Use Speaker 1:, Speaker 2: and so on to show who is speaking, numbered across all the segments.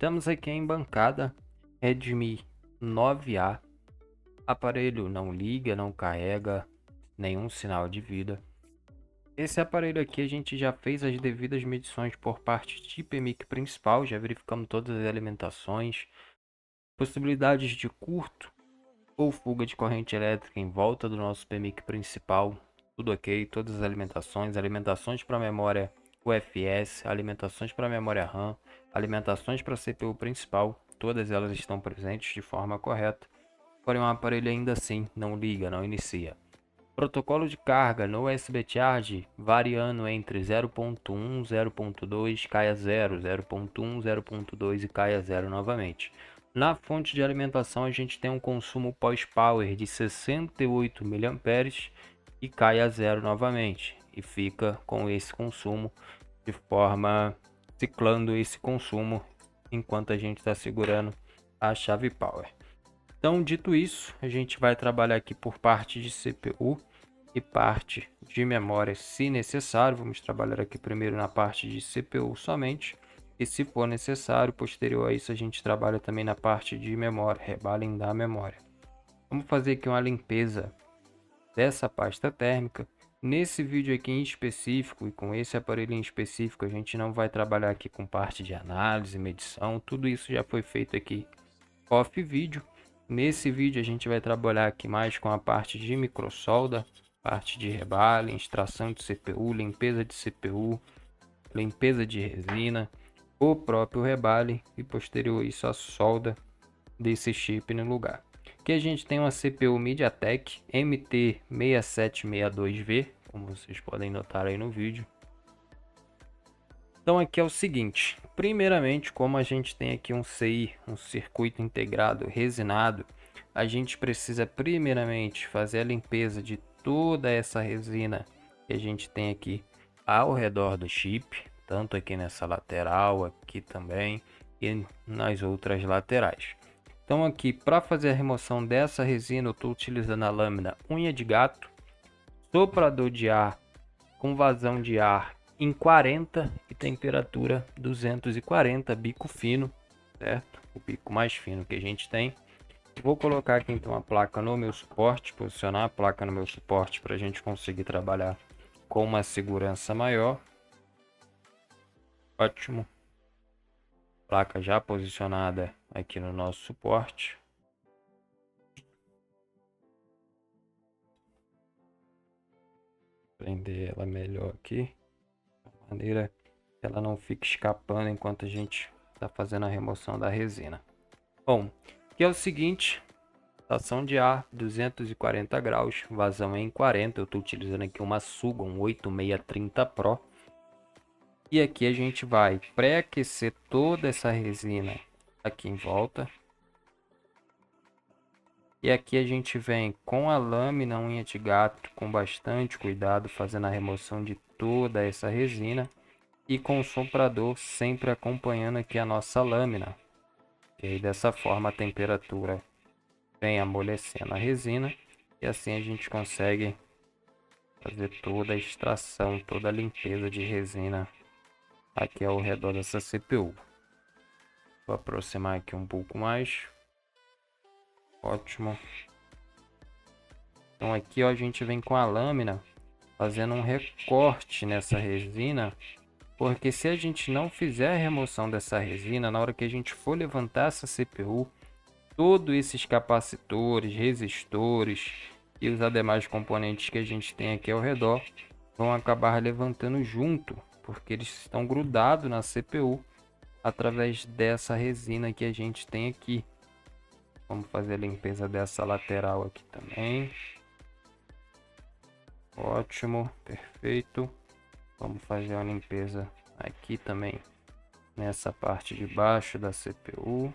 Speaker 1: Temos aqui em bancada Redmi 9A. Aparelho não liga, não carrega nenhum sinal de vida. Esse aparelho aqui a gente já fez as devidas medições por parte de PMIC principal, já verificamos todas as alimentações, possibilidades de curto ou fuga de corrente elétrica em volta do nosso PMIC principal, tudo ok, todas as alimentações para memória UFS, alimentações para memória RAM, alimentações para CPU principal, todas elas estão presentes de forma correta, porém o aparelho ainda assim não liga, não inicia. Protocolo de carga no USB Charge variando entre 0.1, 0.2, cai a 0, 0.1, 0.2 e cai a 0 novamente. Na fonte de alimentação a gente tem um consumo pós-power de 68 mAh e cai a 0 novamente. E fica com esse consumo de forma ciclando esse consumo enquanto a gente está segurando a chave power. Então, dito isso, a gente vai trabalhar aqui por parte de CPU e parte de memória, se necessário. Vamos trabalhar aqui primeiro na parte de CPU somente. E se for necessário, posterior a isso, a gente trabalha também na parte de memória, rebalem da memória. Vamos fazer aqui uma limpeza dessa pasta térmica. Nesse vídeo aqui em específico e com esse aparelho em específico, a gente não vai trabalhar aqui com parte de análise, medição, tudo isso já foi feito aqui off vídeo. Nesse vídeo a gente vai trabalhar aqui mais com a parte de microsolda, parte de rebale, extração de CPU, limpeza de CPU, limpeza de resina, o próprio rebale e posterior isso a solda desse chip no lugar. Aqui a gente tem uma CPU MediaTek MT6762V, como vocês podem notar aí no vídeo. Então aqui é o seguinte, primeiramente, como a gente tem aqui um CI, um circuito integrado resinado, a gente precisa primeiramente fazer a limpeza de toda essa resina que a gente tem aqui ao redor do chip, tanto aqui nessa lateral, aqui também e nas outras laterais. Então aqui, para fazer a remoção dessa resina, eu estou utilizando a lâmina unha de gato, soprador de ar com vazão de ar em 40 e temperatura 240, bico fino, certo? O bico mais fino que a gente tem. Vou colocar aqui então a placa no meu suporte, posicionar a placa no meu suporte para a gente conseguir trabalhar com uma segurança maior. Ótimo. Placa já posicionada aqui no nosso suporte. Prender ela melhor aqui, de maneira que ela não fique escapando enquanto a gente está fazendo a remoção da resina. Bom, aqui é o seguinte, estação de ar 240 graus, vazão em 40, eu estou utilizando aqui uma Sugon 8630 Pro. E aqui a gente vai pré-aquecer toda essa resina aqui em volta. E aqui a gente vem com a lâmina unha de gato, com bastante cuidado, fazendo a remoção de toda essa resina. E com o soprador sempre acompanhando aqui a nossa lâmina. E aí dessa forma a temperatura vem amolecendo a resina. E assim a gente consegue fazer toda a extração, toda a limpeza de resina aqui ao redor dessa CPU. Vou aproximar aqui um pouco mais. Ótimo. Então aqui ó, a gente vem com a lâmina fazendo um recorte nessa resina, porque se a gente não fizer a remoção dessa resina, na hora que a gente for levantar essa CPU, todos esses capacitores, resistores e os demais componentes que a gente tem aqui ao redor vão acabar levantando junto, porque eles estão grudados na CPU através dessa resina que a gente tem aqui. Vamos fazer a limpeza dessa lateral aqui também. Ótimo, perfeito. Vamos fazer uma limpeza aqui também nessa parte de baixo da CPU.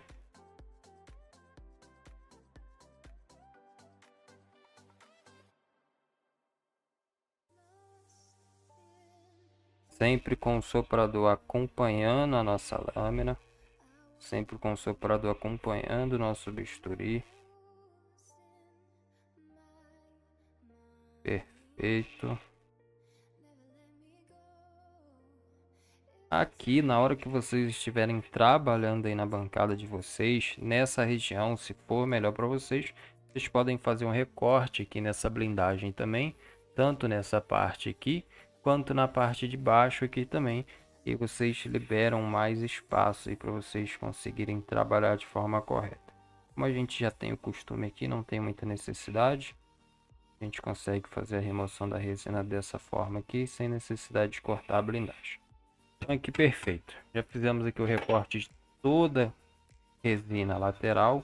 Speaker 1: Sempre com o soprador acompanhando a nossa lâmina. Sempre com o soprador acompanhando o nosso bisturi. Perfeito. Aqui, na hora que vocês estiverem trabalhando aí na bancada de vocês, nessa região, se for melhor para vocês, vocês podem fazer um recorte aqui nessa blindagem também, tanto nessa parte aqui, quanto na parte de baixo aqui também, e vocês liberam mais espaço aí para vocês conseguirem trabalhar de forma correta. Como a gente já tem o costume aqui, não tem muita necessidade, a gente consegue fazer a remoção da resina dessa forma aqui, sem necessidade de cortar a blindagem. Então aqui perfeito. Já fizemos aqui o recorte de toda a resina lateral.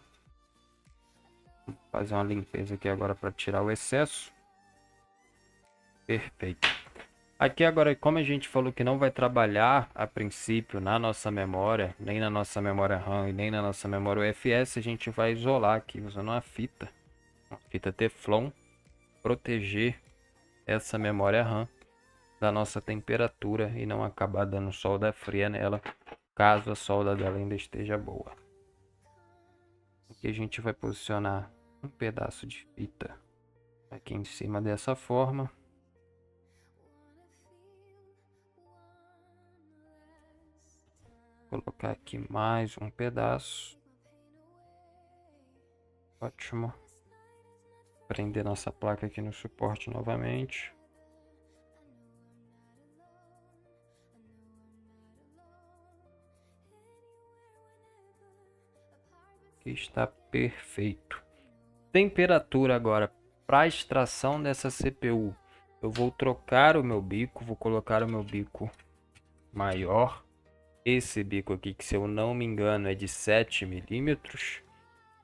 Speaker 1: Vou fazer uma limpeza aqui agora para tirar o excesso. Perfeito. Aqui agora, como a gente falou que não vai trabalhar a princípio na nossa memória, nem na nossa memória RAM e nem na nossa memória UFS, a gente vai isolar aqui usando uma fita Teflon, proteger essa memória RAM da nossa temperatura e não acabar dando solda fria nela, caso a solda dela ainda esteja boa. Aqui a gente vai posicionar um pedaço de fita aqui em cima dessa forma. Colocar aqui mais um pedaço. Ótimo. Prender nossa placa aqui no suporte novamente. Aqui está perfeito. Temperatura agora para extração dessa CPU. Eu vou trocar o meu bico, vou colocar o meu bico maior. Esse bico aqui, que se eu não me engano é de 7 milímetros.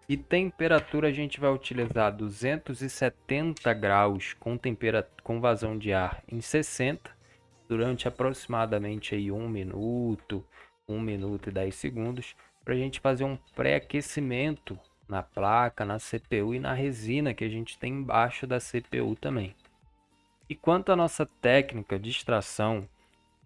Speaker 1: E temperatura a gente vai utilizar 270 graus com vazão de ar em 60 durante aproximadamente aí 1 minuto, 1 minuto e 10 segundos, para a gente fazer um pré-aquecimento na placa, na CPU e na resina que a gente tem embaixo da CPU também. E quanto à nossa técnica de extração,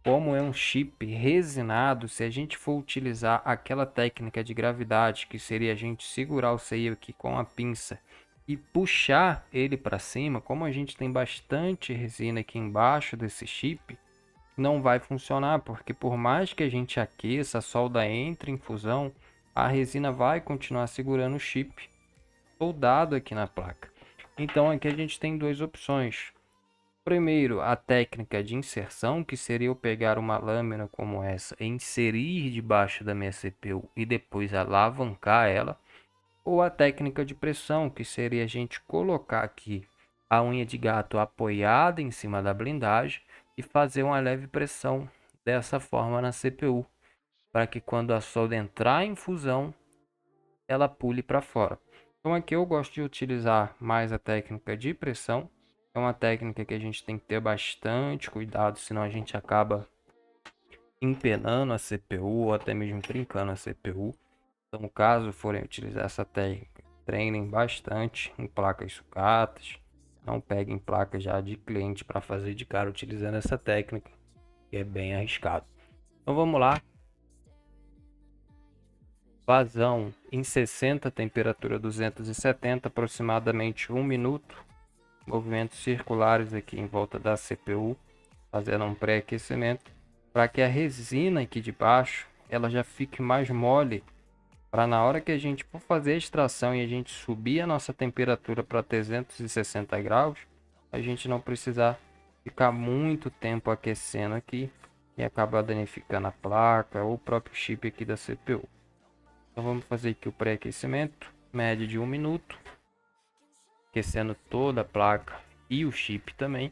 Speaker 1: como é um chip resinado, se a gente for utilizar aquela técnica de gravidade, que seria a gente segurar o seio aqui com a pinça e puxar ele para cima, como a gente tem bastante resina aqui embaixo desse chip, não vai funcionar, porque por mais que a gente aqueça, a solda entre em fusão, a resina vai continuar segurando o chip soldado aqui na placa. Então aqui a gente tem duas opções. Primeiro, a técnica de inserção, que seria eu pegar uma lâmina como essa e inserir debaixo da minha CPU e depois alavancar ela. Ou a técnica de pressão, que seria a gente colocar aqui a unha de gato apoiada em cima da blindagem e fazer uma leve pressão dessa forma na CPU, para que quando a solda entrar em fusão, ela pule para fora. Então aqui eu gosto de utilizar mais a técnica de pressão. É uma técnica que a gente tem que ter bastante cuidado, senão a gente acaba empenando a CPU ou até mesmo trincando a CPU. Então, caso forem utilizar essa técnica, treinem bastante em placas sucatas. Não peguem placas já de cliente para fazer de cara utilizando essa técnica, que é bem arriscado. Então vamos lá. Vazão em 60, temperatura 270, aproximadamente 1 minuto. Movimentos circulares aqui em volta da CPU, fazendo um pré-aquecimento, para que a resina aqui de baixo ela já fique mais mole, para na hora que a gente for fazer a extração e a gente subir a nossa temperatura para 360 graus, a gente não precisar ficar muito tempo aquecendo aqui e acabar danificando a placa ou o próprio chip aqui da CPU. Então vamos fazer aqui o pré-aquecimento, média de 1 minuto, aquecendo toda a placa e o chip também.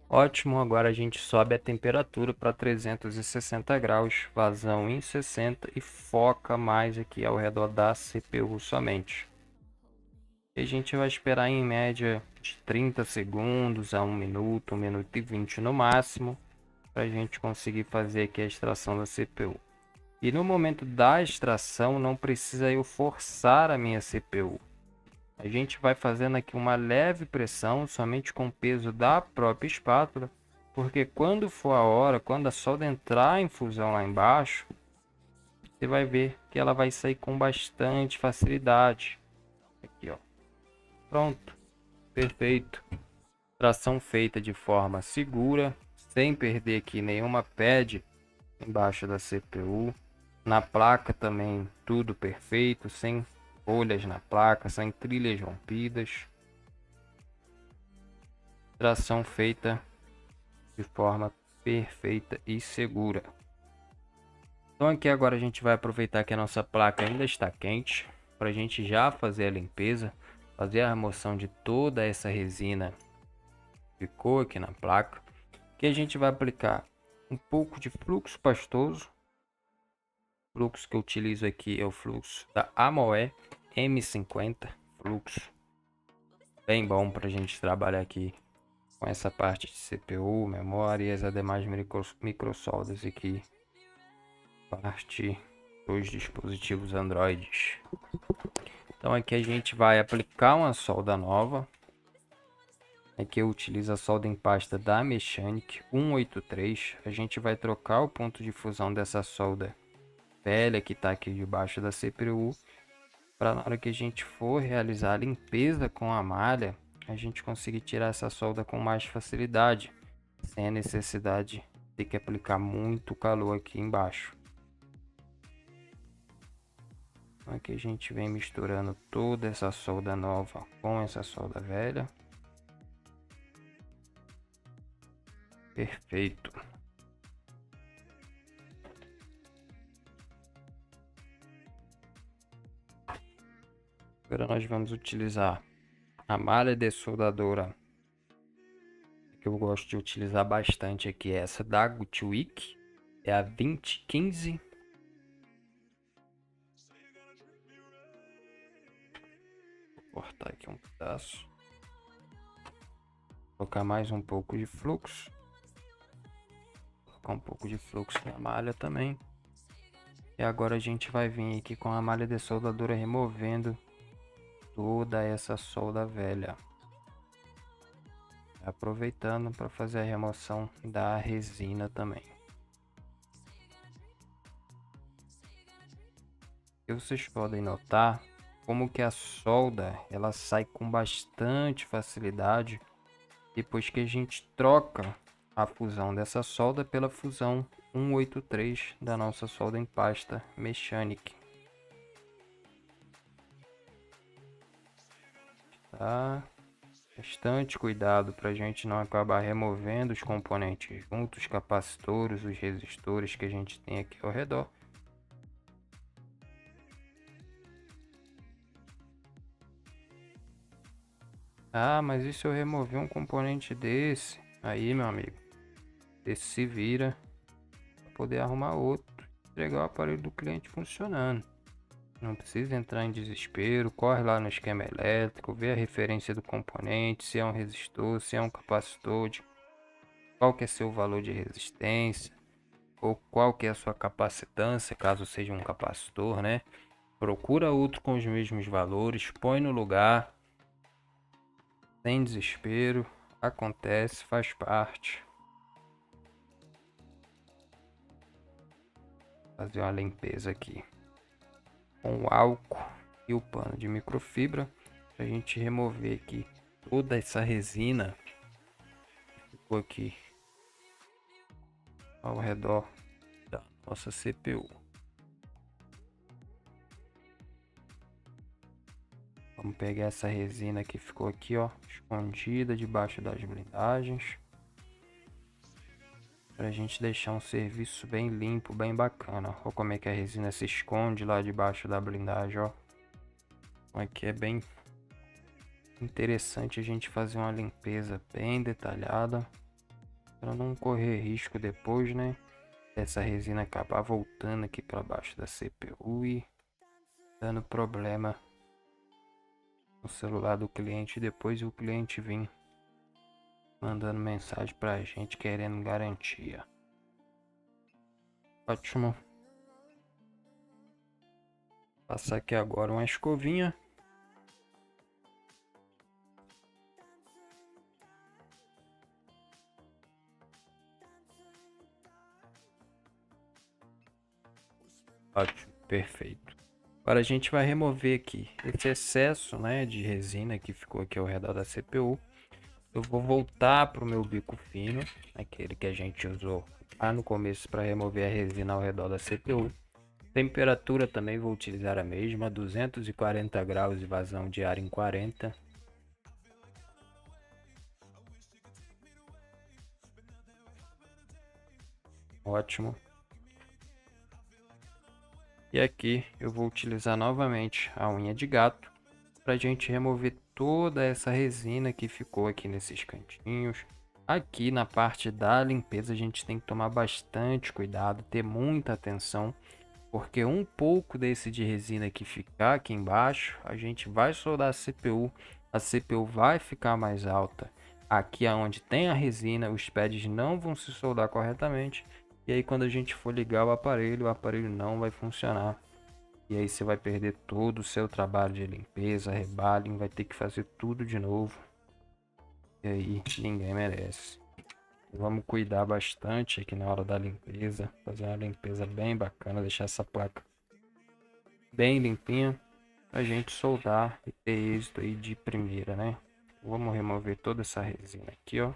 Speaker 1: Ótimo, agora a gente sobe a temperatura para 360 graus, vazão em 60 e foca mais aqui ao redor da CPU somente. E a gente vai esperar em média de 30 segundos a 1 minuto e 20 no máximo, para a gente conseguir fazer aqui a extração da CPU. E no momento da extração não precisa eu forçar a minha CPU. A gente vai fazendo aqui uma leve pressão, somente com o peso da própria espátula, porque quando for a hora, quando a solda entrar em fusão lá embaixo, você vai ver que ela vai sair com bastante facilidade. Aqui, ó. Pronto. Perfeito. Tração feita de forma segura, sem perder aqui nenhuma pad embaixo da CPU. Na placa também tudo perfeito, sem bolhas na placa, sem trilhas rompidas. Tração feita de forma perfeita e segura. Então aqui agora a gente vai aproveitar que a nossa placa ainda está quente, para a gente já fazer a limpeza, fazer a remoção de toda essa resina que ficou aqui na placa. Que a gente vai aplicar um pouco de fluxo pastoso. O fluxo que eu utilizo aqui é o fluxo da AMOE M50, fluxo bem bom para a gente trabalhar aqui com essa parte de CPU, memória e as demais microsoldas aqui, parte dos dispositivos Android. Então aqui a gente vai aplicar uma solda nova. Aqui eu utilizo a solda em pasta da Mechanic 183. A gente vai trocar o ponto de fusão dessa solda velha que está aqui debaixo da CPU, para na hora que a gente for realizar a limpeza com a malha, a gente conseguir tirar essa solda com mais facilidade, sem a necessidade de ter que aplicar muito calor aqui embaixo. Então aqui a gente vem misturando toda essa solda nova com essa solda velha. Perfeito. Agora nós vamos utilizar a malha dessoldadora que eu gosto de utilizar bastante aqui, é essa da Gutwick, é a 2015. Vou cortar aqui um pedaço. Colocar mais um pouco de fluxo. Colocar um pouco de fluxo na malha também. E agora a gente vai vir aqui com a malha dessoldadora removendo toda essa solda velha. Aproveitando para fazer a remoção da resina também. E vocês podem notar como que a solda ela sai com bastante facilidade depois que a gente troca a fusão dessa solda pela fusão 183 da nossa solda em pasta Mechanic. Tá? Bastante cuidado para a gente não acabar removendo os componentes juntos, os capacitores, os resistores que a gente tem aqui ao redor. Ah, mas e se eu remover um componente desse? Aí, meu amigo, esse se vira para poder arrumar outro, entregar o aparelho do cliente funcionando. Não precisa entrar em desespero, corre lá no esquema elétrico, vê a referência do componente, se é um resistor, se é um capacitor, qual que é seu valor de resistência, ou qual que é a sua capacitância, caso seja um capacitor, né? Procura outro com os mesmos valores, põe no lugar, sem desespero, acontece, faz parte. Fazer uma limpeza aqui com o álcool e o pano de microfibra para a gente remover aqui toda essa resina que ficou aqui ao redor da nossa CPU. Vamos pegar essa resina que ficou aqui, ó, escondida debaixo das blindagens, para a gente deixar um serviço bem limpo, bem bacana. Olha como é que a resina se esconde lá debaixo da blindagem, ó. Aqui é bem interessante a gente fazer uma limpeza bem detalhada, para não correr risco depois, né? Essa resina acabar voltando aqui para baixo da CPU e dando problema no celular do cliente e depois o cliente vir mandando mensagem pra gente querendo garantia. Ótimo. Passar aqui agora uma escovinha. Ótimo, perfeito. Agora a gente vai remover aqui esse excesso, né, de resina que ficou aqui ao redor da CPU. Eu vou voltar para o meu bico fino, aquele que a gente usou lá no começo para remover a resina ao redor da CPU. Temperatura também vou utilizar a mesma, 240 graus e vazão de ar em 40. Ótimo. E aqui eu vou utilizar novamente a unha de gato para a gente remover toda essa resina que ficou aqui nesses cantinhos. Aqui na parte da limpeza a gente tem que tomar bastante cuidado, ter muita atenção, porque um pouco desse de resina que ficar aqui embaixo, a gente vai soldar a CPU vai ficar mais alta. Aqui aonde tem a resina, os pads não vão se soldar corretamente, e aí quando a gente for ligar o aparelho não vai funcionar. E aí você vai perder todo o seu trabalho de limpeza, rebalem, vai ter que fazer tudo de novo. E aí ninguém merece. Vamos cuidar bastante aqui na hora da limpeza, fazer uma limpeza bem bacana, deixar essa placa bem limpinha pra gente soldar e ter êxito aí de primeira, né? Vamos remover toda essa resina aqui, ó.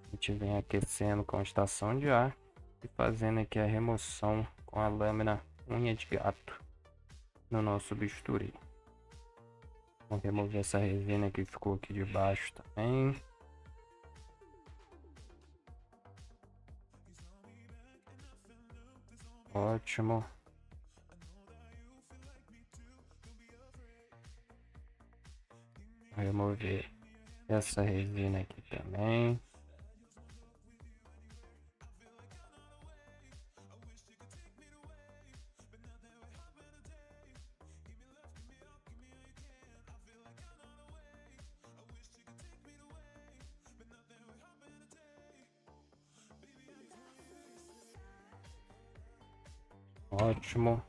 Speaker 1: A gente vem aquecendo com a estação de ar e fazendo aqui a remoção com a lâmina unha de gato no nosso bisturi. Vamos remover essa resina que ficou aqui de baixo também. Ótimo. Vou remover essa resina aqui também. Ótimo.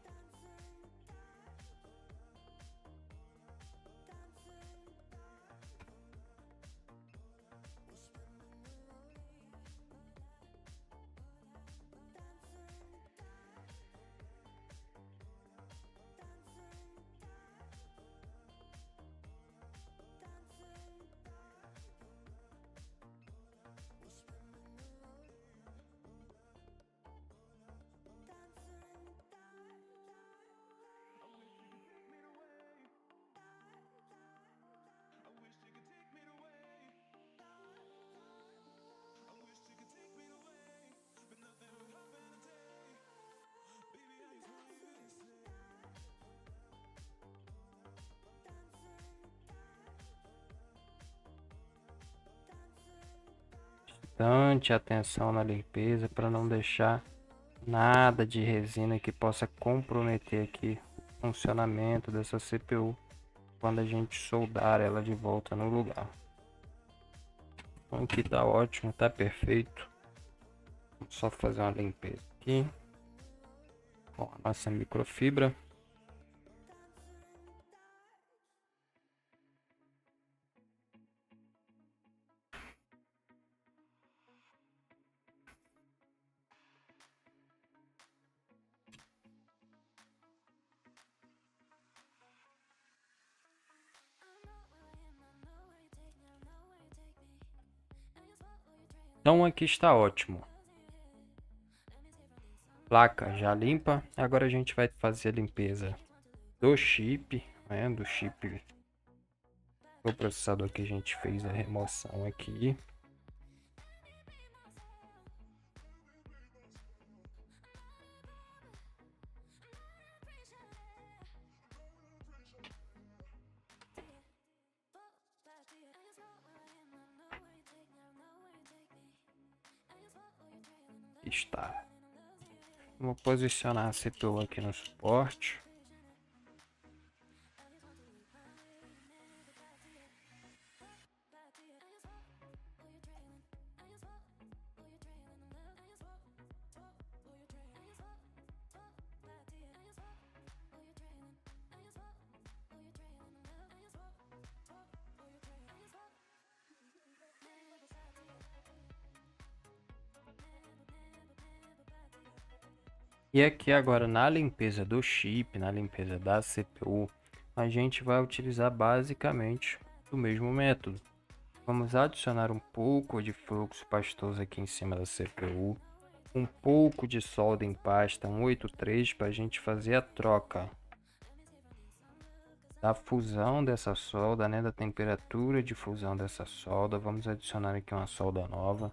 Speaker 1: Bastante atenção na limpeza para não deixar nada de resina que possa comprometer aqui o funcionamento dessa CPU quando a gente soldar ela de volta no lugar. Então aqui tá ótimo, tá perfeito. Vamos só fazer uma limpeza aqui com a nossa microfibra. Então aqui está ótimo. Placa já limpa. Agora a gente vai fazer a limpeza do chip, né? Do chip do processador que a gente fez a remoção aqui. Está. Vou posicionar a CPU aqui no suporte. E aqui agora na limpeza do chip, na limpeza da CPU, a gente vai utilizar basicamente o mesmo método. Vamos adicionar um pouco de fluxo pastoso aqui em cima da CPU, um pouco de solda em pasta 183 para a gente fazer a troca da fusão dessa solda, né, da temperatura de fusão dessa solda. Vamos adicionar aqui uma solda nova.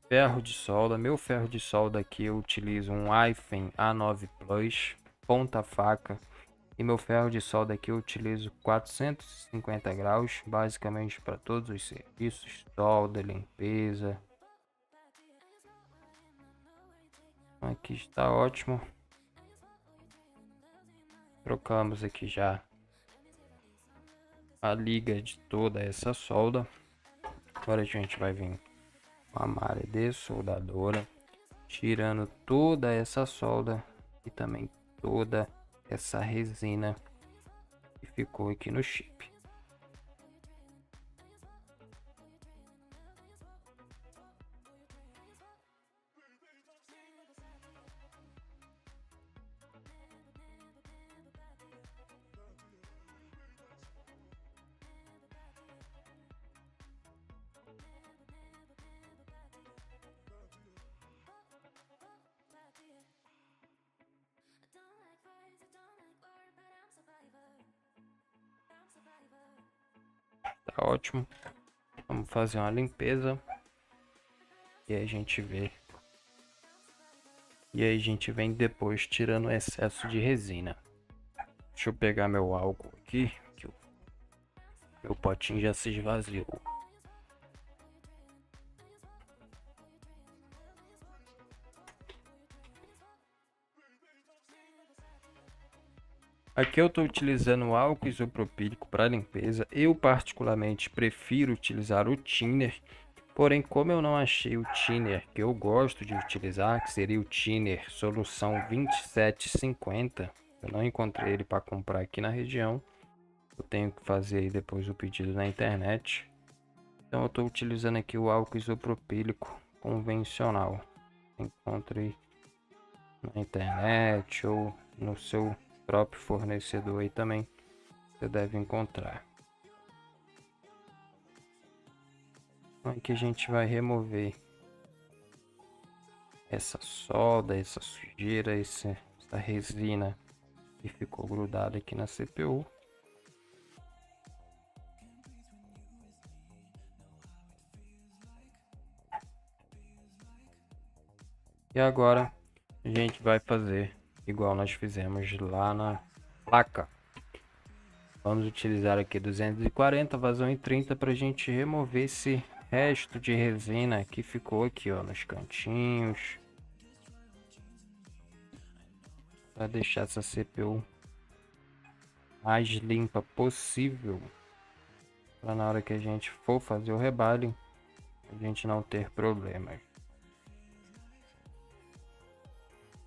Speaker 1: Ferro de solda, meu ferro de solda aqui eu utilizo um Aifen A9 Plus, ponta faca. E meu ferro de solda aqui eu utilizo 450 graus, basicamente para todos os serviços, solda, limpeza. Aqui está ótimo. Trocamos aqui já a liga de toda essa solda. Agora a gente vai vir com a malha dessoldadora, tirando toda essa solda e também toda essa resina que ficou aqui no chip. Tá ótimo. Vamos fazer uma limpeza e aí a gente vê. E aí a gente vem depois tirando o excesso de resina. Deixa eu pegar meu álcool aqui, que o meu potinho já se esvaziou. Aqui eu estou utilizando o álcool isopropílico para limpeza. Eu particularmente prefiro utilizar o thinner, porém como eu não achei o thinner que eu gosto de utilizar, que seria o thinner solução 2750, eu não encontrei ele para comprar aqui na região. Eu tenho que fazer aí depois o pedido na internet. Então eu estou utilizando aqui o álcool isopropílico convencional. Encontre na internet ou no seu próprio fornecedor aí também você deve encontrar. Aqui a gente vai remover essa solda, essa sujeira, essa resina que ficou grudada aqui na CPU. E agora a gente vai fazer igual nós fizemos lá na placa. Vamos utilizar aqui 240, vazão em 30 para a gente remover esse resto de resina que ficou aqui, ó, nos cantinhos. Para deixar essa CPU mais limpa possível. Para na hora que a gente for fazer o rebalho, a gente não ter problemas.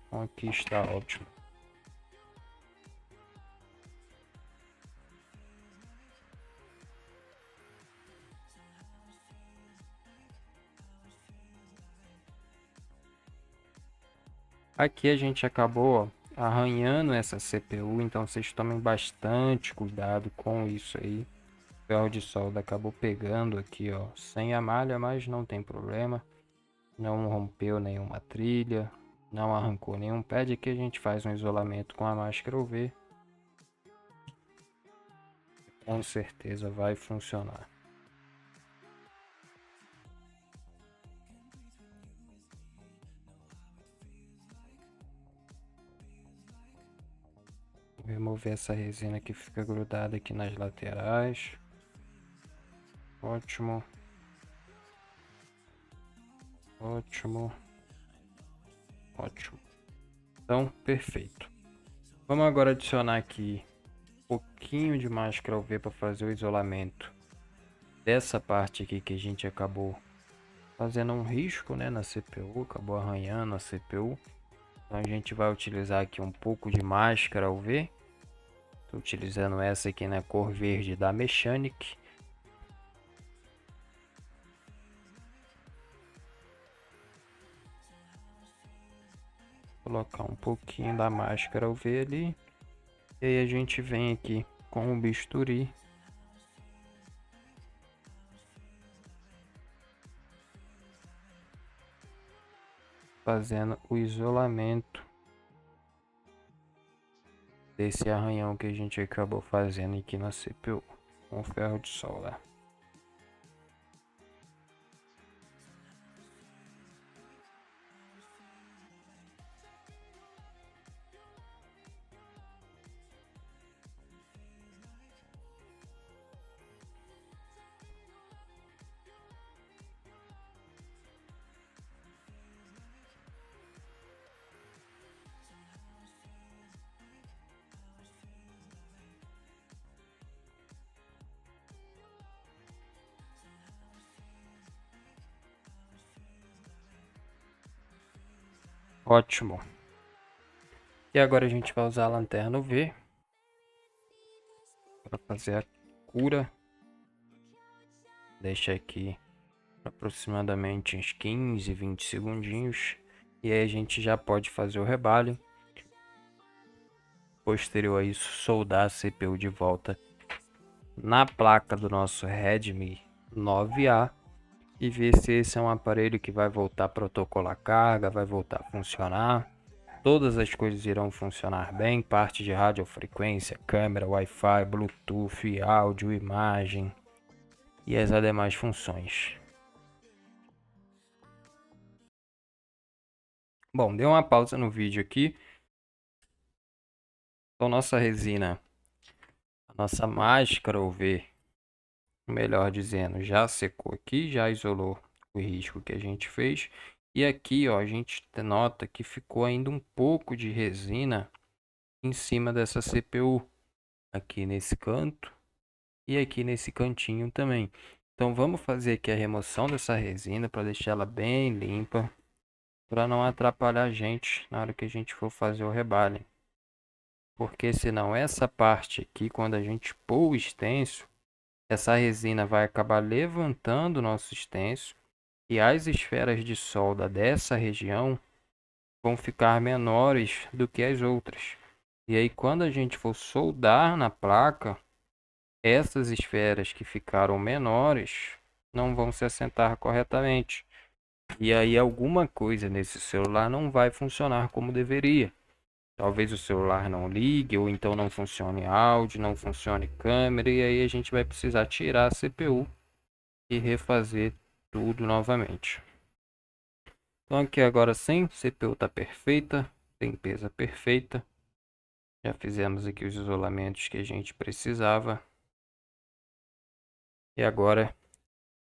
Speaker 1: Então aqui está ótimo. Aqui a gente acabou, ó, arranhando essa CPU, então vocês tomem bastante cuidado com isso aí. O ferro de solda acabou pegando aqui, ó, sem a malha, mas não tem problema. Não rompeu nenhuma trilha, não arrancou nenhum pad. Aqui a gente faz um isolamento com a máscara UV. Com certeza vai funcionar. Vou remover essa resina que fica grudada aqui nas laterais. Ótimo. Ótimo. Ótimo. Então, perfeito. Vamos agora adicionar aqui um pouquinho de máscara UV para fazer o isolamento dessa parte aqui que a gente acabou fazendo um risco, né, na CPU, acabou arranhando a CPU. Então a gente vai utilizar aqui um pouco de máscara UV. Estou utilizando essa aqui na cor verde da Mechanic. Colocar um pouquinho da máscara UV ali. E aí a gente vem aqui com o bisturi. Fazendo o isolamento desse arranhão que a gente acabou fazendo aqui na CPU com ferro de solda. Ótimo. E agora a gente vai usar a lanterna UV para fazer a cura. Deixa aqui aproximadamente uns 15, 20 segundinhos. E aí a gente já pode fazer o rebalho. Posterior a isso, soldar a CPU de volta na placa do nosso Redmi 9A. E ver se esse é um aparelho que vai voltar a protocolar carga, vai voltar a funcionar. Todas as coisas irão funcionar bem, parte de radiofrequência, câmera, Wi-Fi, Bluetooth, áudio, imagem e as demais funções. Bom, deu uma pausa no vídeo aqui. Então nossa resina, a nossa máscara UV, melhor dizendo, já secou aqui, já isolou o risco que a gente fez. E aqui, ó, a gente nota que ficou ainda um pouco de resina em cima dessa CPU, aqui nesse canto e aqui nesse cantinho também. Então vamos fazer aqui a remoção dessa resina para deixar ela bem limpa, para não atrapalhar a gente na hora que a gente for fazer o rebalho. Porque senão essa parte aqui, quando a gente pôr o extenso, essa resina vai acabar levantando o nosso extenso e as esferas de solda dessa região vão ficar menores do que as outras. E aí quando a gente for soldar na placa, essas esferas que ficaram menores não vão se assentar corretamente. E aí alguma coisa nesse celular não vai funcionar como deveria. Talvez o celular não ligue, ou então não funcione áudio, não funcione câmera, e aí a gente vai precisar tirar a CPU e refazer tudo novamente. Então aqui agora sim, CPU está perfeita, limpeza perfeita. Já fizemos aqui os isolamentos que a gente precisava. E agora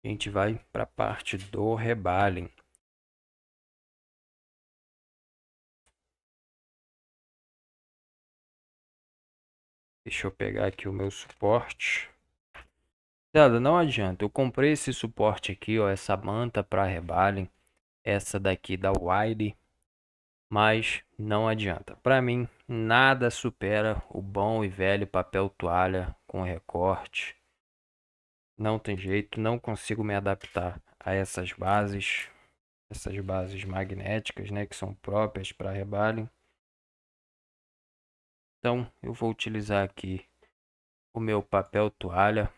Speaker 1: a gente vai para a parte do rebalem. Deixa eu pegar aqui o meu suporte. Nada, não adianta. Eu comprei esse suporte aqui, ó, essa manta para rebalem, essa daqui da Wiley, mas não adianta. Para mim, nada supera o bom e velho papel toalha com recorte. Não tem jeito, não consigo me adaptar a essas bases magnéticas, né, que são próprias para rebalem. Então, eu vou utilizar aqui o meu papel toalha,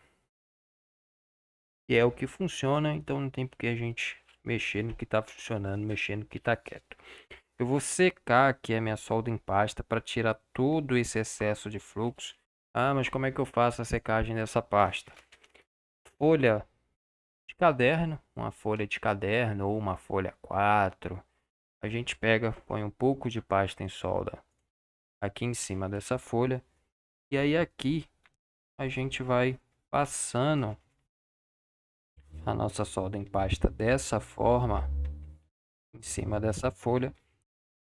Speaker 1: que é o que funciona, então não tem porque a gente mexer no que está funcionando, mexer no que está quieto. Eu vou secar aqui a minha solda em pasta para tirar todo esse excesso de fluxo. Ah, mas como é que eu faço a secagem dessa pasta? Folha de caderno, uma folha de caderno ou uma folha 4. A gente pega, põe um pouco de pasta em solda aqui em cima dessa folha. E aí aqui a gente vai passando a nossa solda em pasta dessa forma, em cima dessa folha,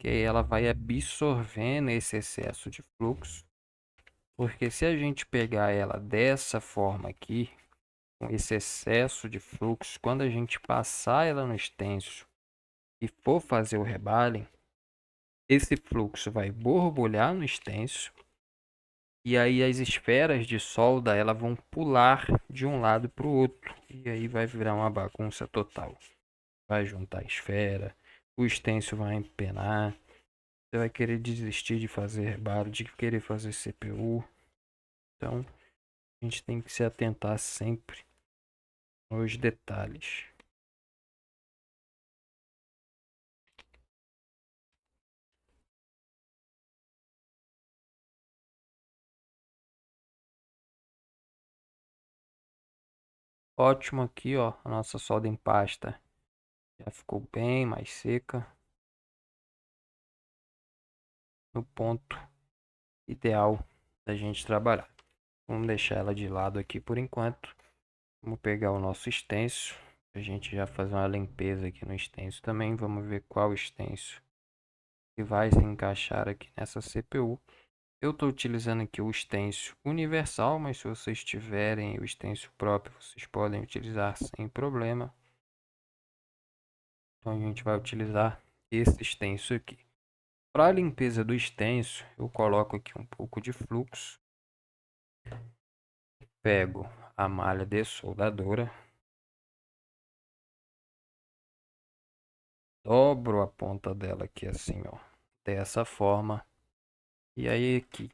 Speaker 1: que aí ela vai absorvendo esse excesso de fluxo. Porque se a gente pegar ela dessa forma aqui, com esse excesso de fluxo, quando a gente passar ela no extenso e for fazer o rebalem, esse fluxo vai borbulhar no extenso e aí as esferas de solda elas vão pular de um lado para o outro e aí vai virar uma bagunça total. Vai juntar a esfera, o extenso vai empenar você vai querer desistir de fazer rebalho, de querer fazer CPU. Então, a gente tem que se atentar sempre nos detalhes. Ótimo aqui, ó, a nossa solda em pasta já ficou bem mais seca, no ponto ideal da gente trabalhar. Vamos deixar ela de lado aqui por enquanto. Vamos pegar o nosso extenso. A gente já fazer uma limpeza aqui no extenso também. Vamos ver qual extenso que vai se encaixar aqui nessa CPU. Eu estou utilizando aqui o extenso universal, mas se vocês tiverem o extenso próprio, vocês podem utilizar sem problema. Então a gente vai utilizar esse extenso aqui. Para a limpeza do extenso, eu coloco aqui um pouco de fluxo. Pego a malha de soldadora. Dobro a ponta dela aqui assim, ó. Dessa forma. E aí aqui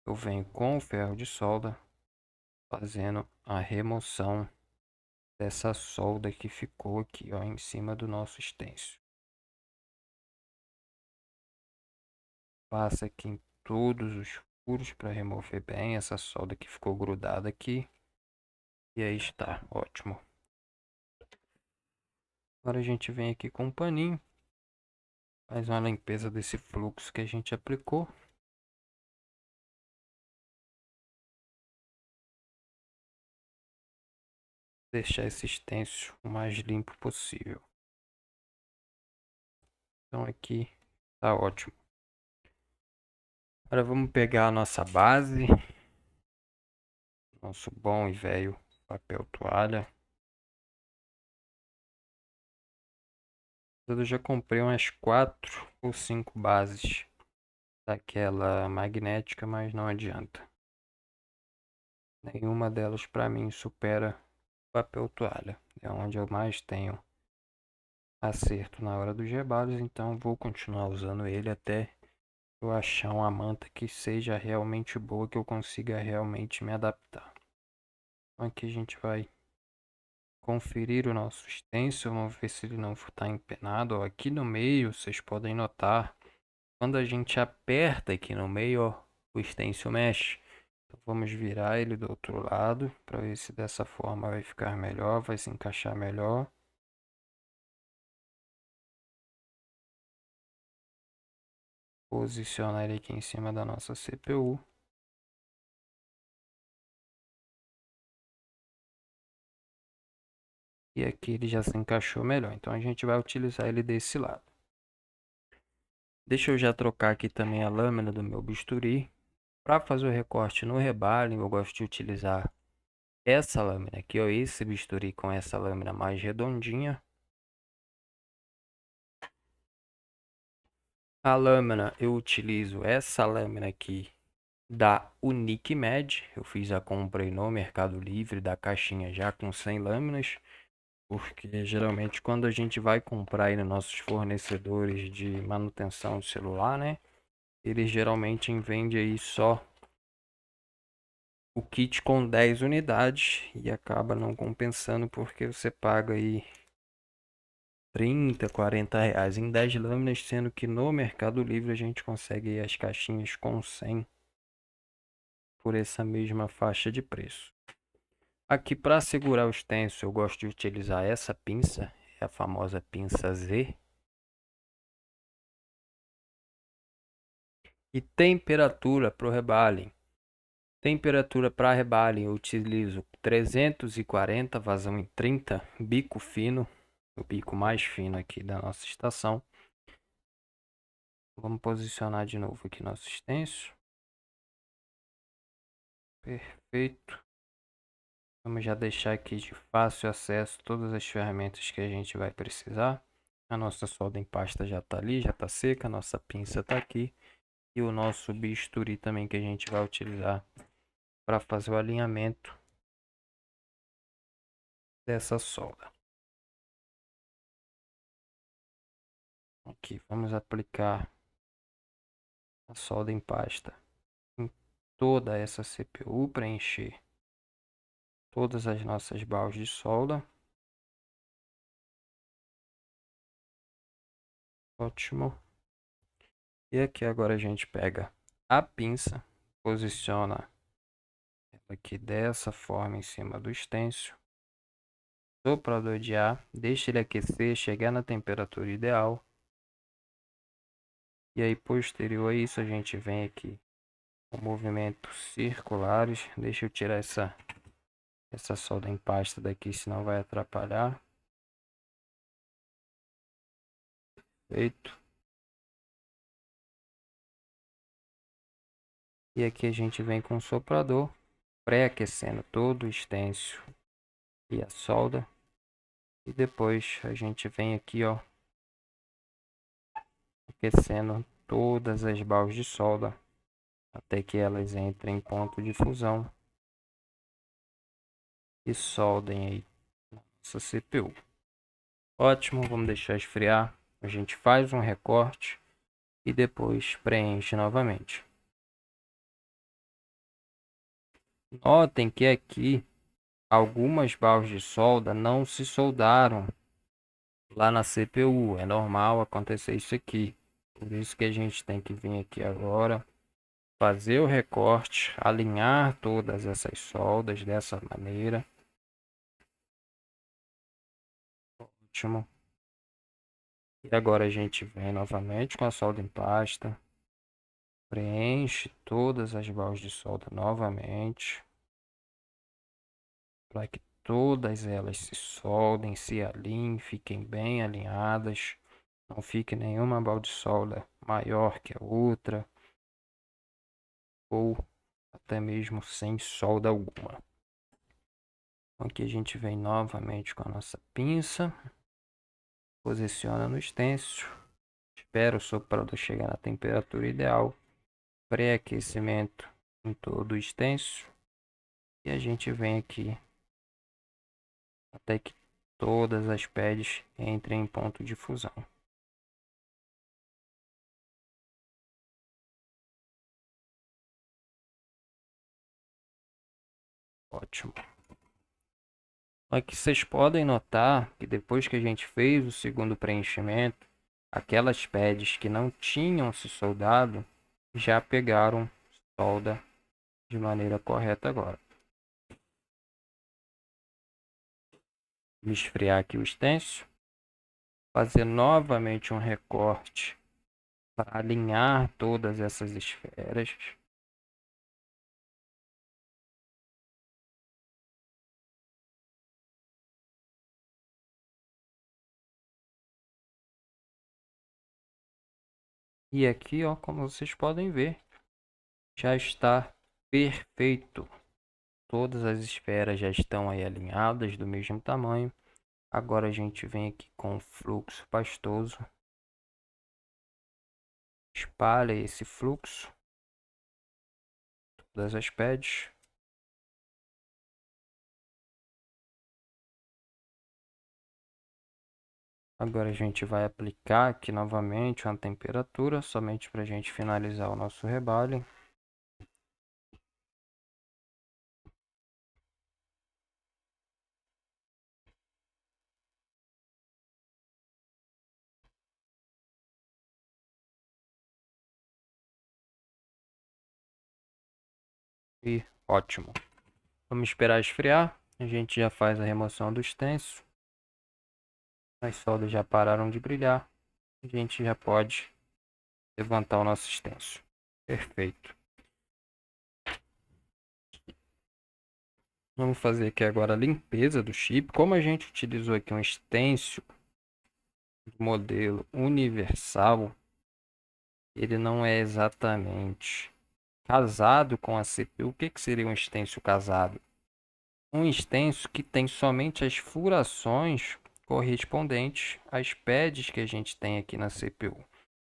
Speaker 1: eu venho com o ferro de solda fazendo a remoção dessa solda que ficou aqui, ó, em cima do nosso extenso. Passa aqui em todos os furos para remover bem essa solda que ficou grudada aqui. E aí está, ótimo. Agora a gente vem aqui com um paninho, faz uma limpeza desse fluxo que a gente aplicou. Deixar esse extenso o mais limpo possível. Então aqui tá ótimo. Agora vamos pegar a nossa base, nosso bom e velho papel toalha. Eu já comprei umas 4 ou 5 bases daquela magnética, mas não adianta. Nenhuma delas para mim supera papel toalha. É onde eu mais tenho acerto na hora dos rebalos, então vou continuar usando ele até eu achar uma manta que seja realmente boa, que eu consiga realmente me adaptar. Então aqui a gente vai conferir o nosso stencil, vamos ver se ele não está empenado. Ó, aqui no meio vocês podem notar, quando a gente aperta aqui no meio, ó, o stencil mexe. Então vamos virar ele do outro lado para ver se dessa forma vai ficar melhor, vai se encaixar melhor. Posicionar ele aqui em cima da nossa CPU. E aqui ele já se encaixou melhor. Então a gente vai utilizar ele desse lado. Deixa eu já trocar aqui também a lâmina do meu bisturi. Para fazer o recorte no rebalho, eu gosto de utilizar essa lâmina aqui, ó, esse bisturi com essa lâmina mais redondinha. A lâmina, eu utilizo essa lâmina aqui da Unicmed. Eu fiz a compra aí no Mercado Livre da caixinha já com 100 lâminas. Porque geralmente quando a gente vai comprar aí nos nossos fornecedores de manutenção de celular, né? Eles geralmente vendem aí só o kit com 10 unidades e acaba não compensando porque você paga aí 30, 40 reais em 10 lâminas, sendo que no Mercado Livre a gente consegue as caixinhas com 100 por essa mesma faixa de preço. Aqui para segurar o stencil eu gosto de utilizar essa pinça, é a famosa pinça Z. E temperatura para o rebaling. Temperatura para rebaling eu utilizo 340, vazão em 30, bico fino, o bico mais fino aqui da nossa estação. Vamos posicionar de novo aqui nosso stencil. Perfeito. Vamos já deixar aqui de fácil acesso todas as ferramentas que a gente vai precisar. A nossa solda em pasta já está ali, já está seca. A nossa pinça está aqui. E o nosso bisturi também que a gente vai utilizar para fazer o alinhamento dessa solda. Aqui, vamos aplicar a solda em pasta em toda essa CPU, preencher todas as nossas baús de solda. Ótimo. E aqui agora a gente pega a pinça, posiciona ela aqui dessa forma em cima do stencil. Soprador de ar, deixa ele aquecer, chegar na temperatura ideal. E aí, posterior a isso, a gente vem aqui com movimentos circulares. Deixa eu tirar essa solda em pasta daqui, senão vai atrapalhar. Feito. E aqui a gente vem com o soprador, pré-aquecendo todo o stencil e a solda. E depois a gente vem aqui, ó, aquecendo todas as baús de solda até que elas entrem em ponto de fusão e soldem aí nossa CPU. Ótimo, vamos deixar esfriar. A gente faz um recorte e depois preenche novamente. Notem que aqui algumas baús de solda não se soldaram lá na CPU. É normal acontecer isso aqui. Por isso que a gente tem que vir aqui agora, fazer o recorte, alinhar todas essas soldas dessa maneira. Ótimo. E agora a gente vem novamente com a solda em pasta. Preenche todas as baús de solda novamente, para que todas elas se soldem, se alinhem, fiquem bem alinhadas. Não fique nenhuma balde de solda maior que a outra, ou até mesmo sem solda alguma. Então aqui a gente vem novamente com a nossa pinça, posiciona no stencil, espera o soprador chegar na temperatura ideal, pré-aquecimento em todo o stencil, e a gente vem aqui até que todas as pads entrem em ponto de fusão. Ótimo. Aqui vocês podem notar que depois que a gente fez o segundo preenchimento, aquelas pads que não tinham se soldado já pegaram solda de maneira correta agora. Vou esfriar aqui o stencil, fazer novamente um recorte para alinhar todas essas esferas. E aqui, ó, como vocês podem ver, já está perfeito. Todas as esferas já estão aí alinhadas do mesmo tamanho. Agora a gente vem aqui com o fluxo pastoso. Espalha esse fluxo, todas as pads. Agora a gente vai aplicar aqui novamente uma temperatura, somente para a gente finalizar o nosso rebalho. E ótimo. Vamos esperar esfriar. A gente já faz a remoção do stencil. As soldas já pararam de brilhar. A gente já pode levantar o nosso stencil. Perfeito. Vamos fazer aqui agora a limpeza do chip. Como a gente utilizou aqui um stencil do modelo universal, ele não é exatamente casado com a CPU. O que seria um stencil casado? Um stencil que tem somente as furações correspondentes às pads que a gente tem aqui na CPU.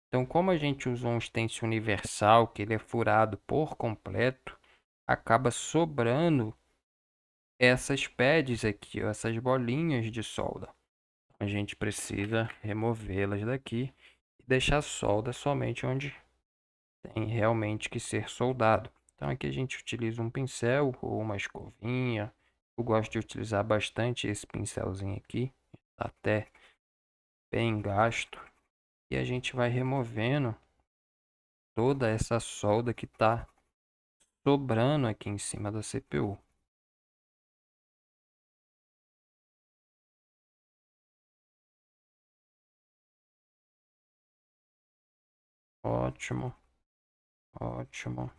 Speaker 1: Então, como a gente usou um stencil universal, que ele é furado por completo, acaba sobrando essas pads aqui, ó, essas bolinhas de solda. A gente precisa removê-las daqui e deixar a solda somente onde tem realmente que ser soldado. Então aqui a gente utiliza um pincel ou uma escovinha. Eu gosto de utilizar bastante esse pincelzinho aqui, tá até bem gasto. E a gente vai removendo toda essa solda que está sobrando aqui em cima da CPU. Ótimo, ótimo.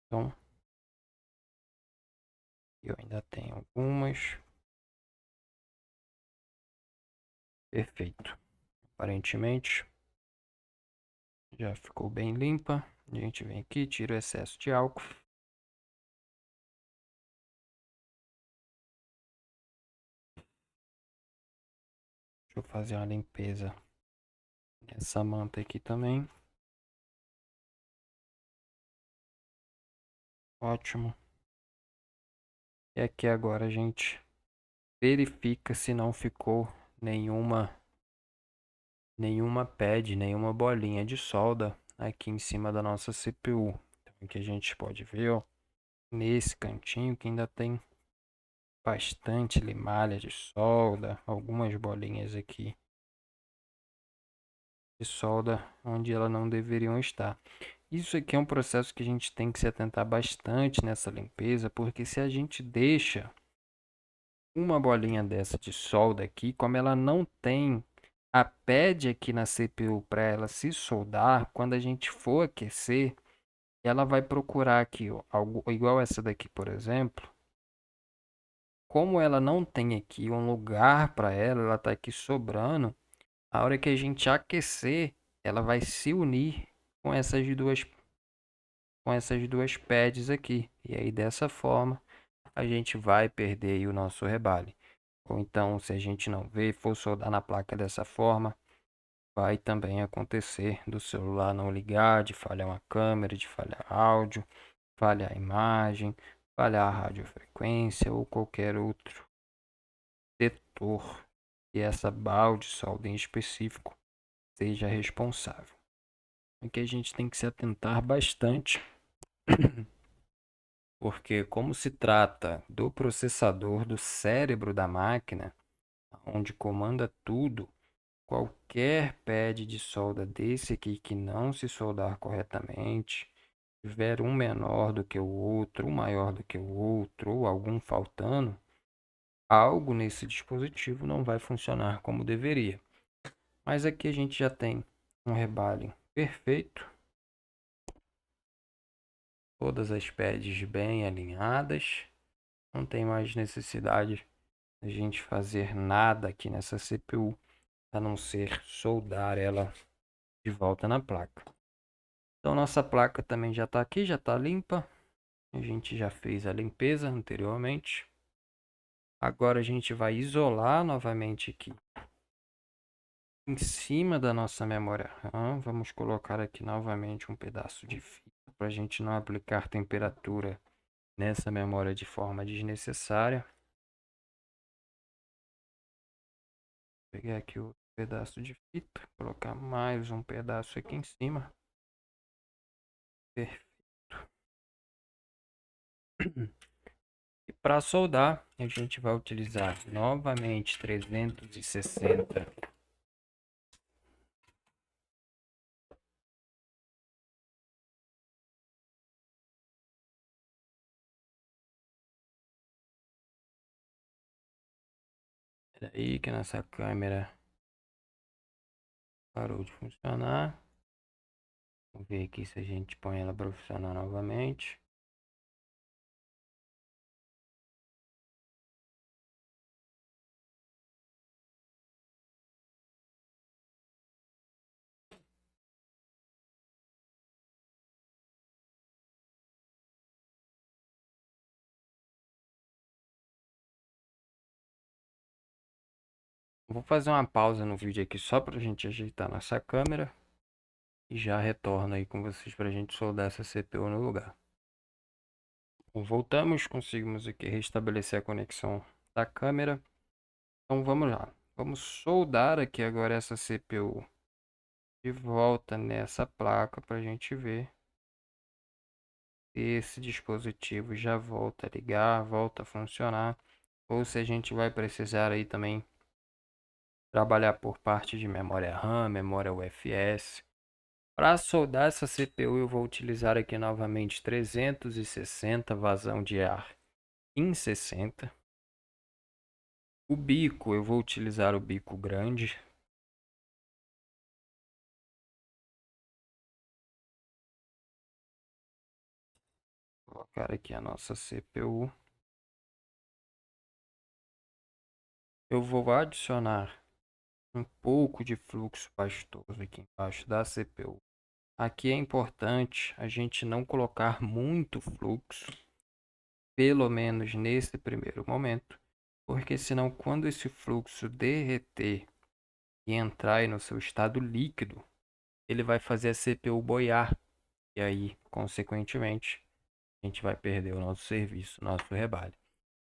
Speaker 1: Então, eu ainda tenho algumas. Perfeito. Aparentemente já ficou bem limpa. A gente vem aqui, tira o excesso de álcool. Deixa eu fazer uma limpeza nessa manta aqui também. Ótimo. E aqui agora a gente verifica se não ficou nenhuma pad, nenhuma bolinha de solda aqui em cima da nossa CPU. Então aqui a gente pode ver, ó, nesse cantinho que ainda tem bastante limalha de solda, algumas bolinhas aqui de solda onde elas não deveriam estar. Isso aqui é um processo que a gente tem que se atentar bastante nessa limpeza, porque se a gente deixa uma bolinha dessa de solda aqui, como ela não tem a pad aqui na CPU para ela se soldar, quando a gente for aquecer, ela vai procurar aqui, ó, algo igual essa daqui, por exemplo. Como ela não tem aqui um lugar para ela, ela está aqui sobrando. A hora que a gente aquecer, ela vai se unir com essas duas pads aqui. E aí dessa forma a gente vai perder aí o nosso rebale. Ou então, se a gente não vê, for soldar na placa dessa forma, vai também acontecer do celular não ligar, de falhar uma câmera, de falhar áudio, falhar a imagem, falhar a radiofrequência ou qualquer outro setor que essa balde solda em específico seja responsável. Aqui a gente tem que se atentar bastante, porque como se trata do processador do cérebro da máquina, onde comanda tudo, qualquer pad de solda desse aqui que não se soldar corretamente, tiver um menor do que o outro, um maior do que o outro, ou algum faltando, algo nesse dispositivo não vai funcionar como deveria. Mas aqui a gente já tem um rebalho perfeito, todas as pads bem alinhadas, não tem mais necessidade de a gente fazer nada aqui nessa CPU, a não ser soldar ela de volta na placa. Então nossa placa também já está aqui, já está limpa. A gente já fez a limpeza anteriormente. Agora a gente vai isolar novamente aqui em cima da nossa memória RAM. Vamos colocar aqui novamente um pedaço de fita para a gente não aplicar temperatura nessa memória de forma desnecessária. Vou pegar aqui o pedaço de fita, colocar mais um pedaço aqui em cima. Perfeito. E para soldar, a gente vai utilizar novamente 360. Peraí que nossa câmera parou de funcionar. Vamos ver aqui se a gente põe ela para funcionar novamente. Vou fazer uma pausa no vídeo aqui só para a gente ajeitar nossa câmera. E já retorno aí com vocês para a gente soldar essa CPU no lugar. Bom, voltamos, conseguimos aqui restabelecer a conexão da câmera. Então vamos lá. Vamos soldar aqui agora essa CPU de volta nessa placa para a gente ver se esse dispositivo já volta a ligar, volta a funcionar, ou se a gente vai precisar aí também trabalhar por parte de memória RAM, memória UFS. Para soldar essa CPU eu vou utilizar aqui novamente 360 vazão de ar em 60. O bico eu vou utilizar o bico grande. Vou colocar aqui a nossa CPU. Eu vou adicionar um pouco de fluxo pastoso aqui embaixo da CPU. Aqui é importante a gente não colocar muito fluxo, pelo menos nesse primeiro momento, porque senão quando esse fluxo derreter e entrar aí no seu estado líquido, ele vai fazer a CPU boiar e aí, consequentemente, a gente vai perder o nosso serviço, nosso rebalho.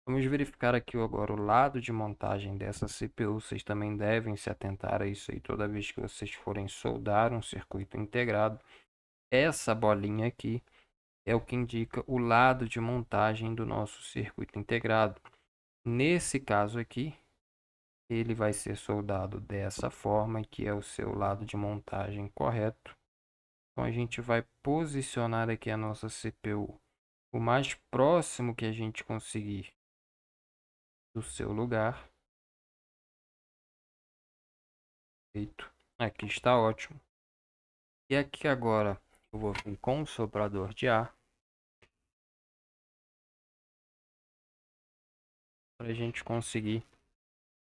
Speaker 1: Vamos verificar aqui agora o lado de montagem dessa CPU. Vocês também devem se atentar a isso aí toda vez que vocês forem soldar um circuito integrado. Essa bolinha aqui é o que indica o lado de montagem do nosso circuito integrado. Nesse caso aqui, ele vai ser soldado dessa forma, que é o seu lado de montagem correto. Então a gente vai posicionar aqui a nossa CPU o mais próximo que a gente conseguir do seu lugar. Feito. Aqui está ótimo. E aqui agora eu vou vir com o soprador de ar para a gente conseguir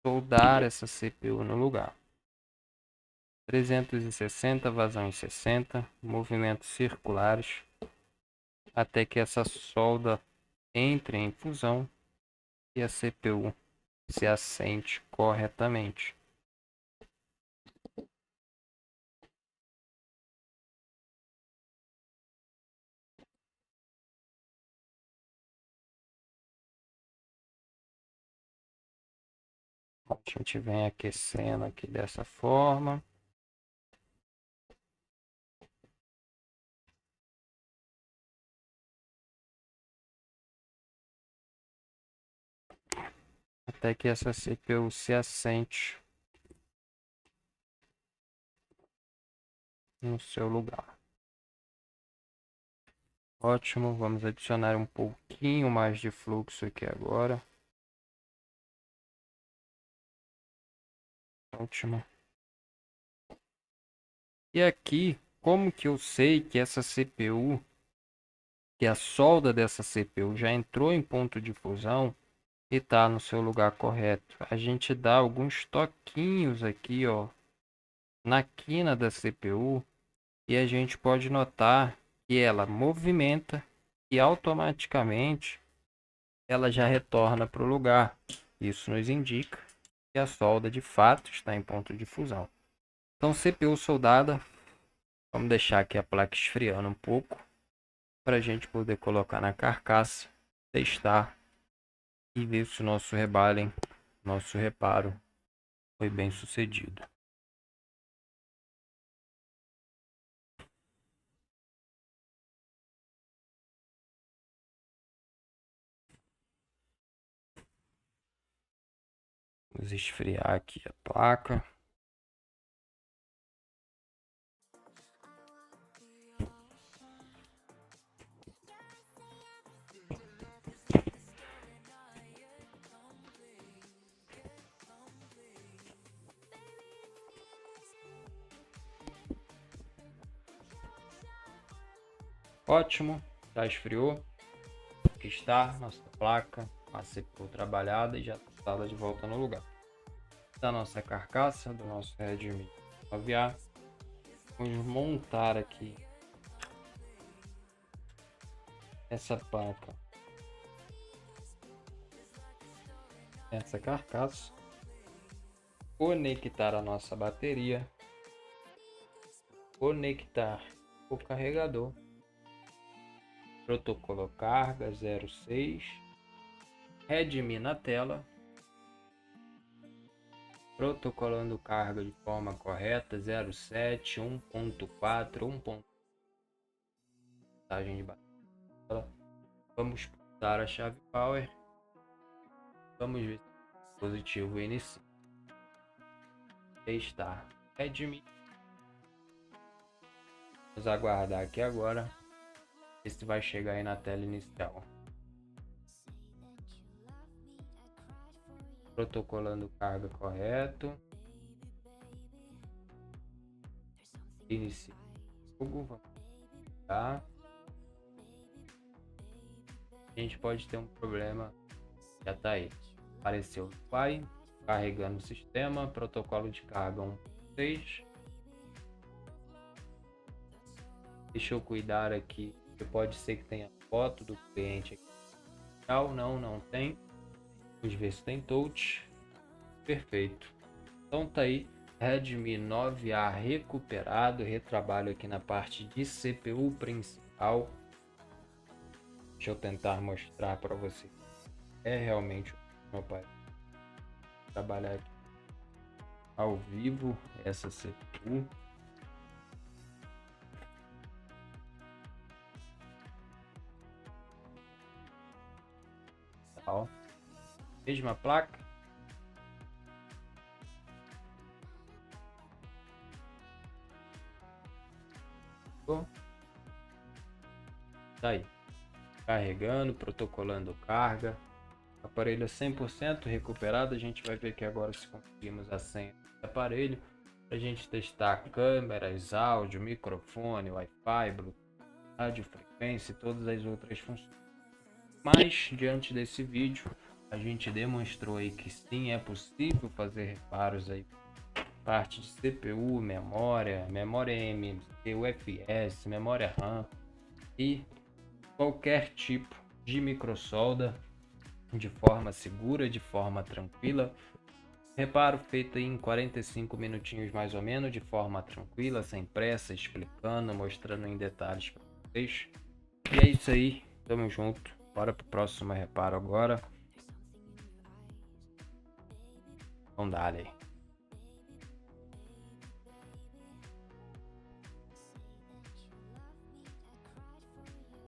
Speaker 1: soldar essa CPU no lugar. 360, vazão em 60, movimentos circulares, até que essa solda entre em fusão e a CPU se assente corretamente. A gente vem aquecendo aqui dessa forma. Até que essa CPU se assente no seu lugar. Ótimo, vamos adicionar um pouquinho mais de fluxo aqui agora. Ótimo. E aqui, como que eu sei que essa CPU, que a solda dessa CPU já entrou em ponto de fusão e está no seu lugar correto? A gente dá alguns toquinhos aqui, ó, na quina da CPU e a gente pode notar que ela movimenta e automaticamente ela já retorna para o lugar. Isso nos indica que a solda de fato está em ponto de fusão. Então, CPU soldada, vamos deixar aqui a placa esfriando um pouco para a gente poder colocar na carcaça, testar e ver se o nosso rebalem, nosso reparo foi bem sucedido. Vamos esfriar aqui a placa. Ótimo, já esfriou. Aqui está nossa placa, a CPU trabalhada e já está de volta no lugar. Da nossa carcaça, do nosso Redmi 9A, vamos montar aqui essa placa, essa carcaça, conectar a nossa bateria, conectar o carregador, protocolo carga 06, Redmi na tela, protocolando carga de forma correta, 07, 1.4, 1. Mensagem de bateria. Vamos pulsar a chave power. Vamos ver se o dispositivo inicia. Está Redmi. Vamos aguardar aqui agora. Ver se vai chegar aí na tela inicial. Protocolando carga correto. Inicia o jogo. Vamos lá. A gente pode ter um problema. Já tá aí. Apareceu o Wi-Fi. Carregando o sistema. Protocolo de carga 1.6. Deixa eu cuidar aqui. Pode ser que tenha foto do cliente aqui. Não tem. Vamos ver se tem touch. Perfeito. Então tá aí. Redmi 9A recuperado. Retrabalho aqui na parte de CPU principal. Deixa eu tentar mostrar para você. É realmente meu pai. Trabalhar aqui ao vivo essa CPU. Tá. Mesma placa. Tá aí. Carregando, protocolando carga. Aparelho 100% recuperado. A gente vai ver aqui agora se conseguimos a senha do aparelho. Pra gente testar câmeras, áudio, microfone, Wi-Fi, Bluetooth, radiofrequência e todas as outras funções. Mas, diante desse vídeo, a gente demonstrou aí que sim, é possível fazer reparos aí. Parte de CPU, memória MMC, UFS, memória RAM e qualquer tipo de microsolda de forma segura, de forma tranquila. Reparo feito em 45 minutinhos mais ou menos, de forma tranquila, sem pressa, explicando, mostrando em detalhes para vocês. E é isso aí, tamo junto. Bora pro próximo reparo agora. Vamos dar aí.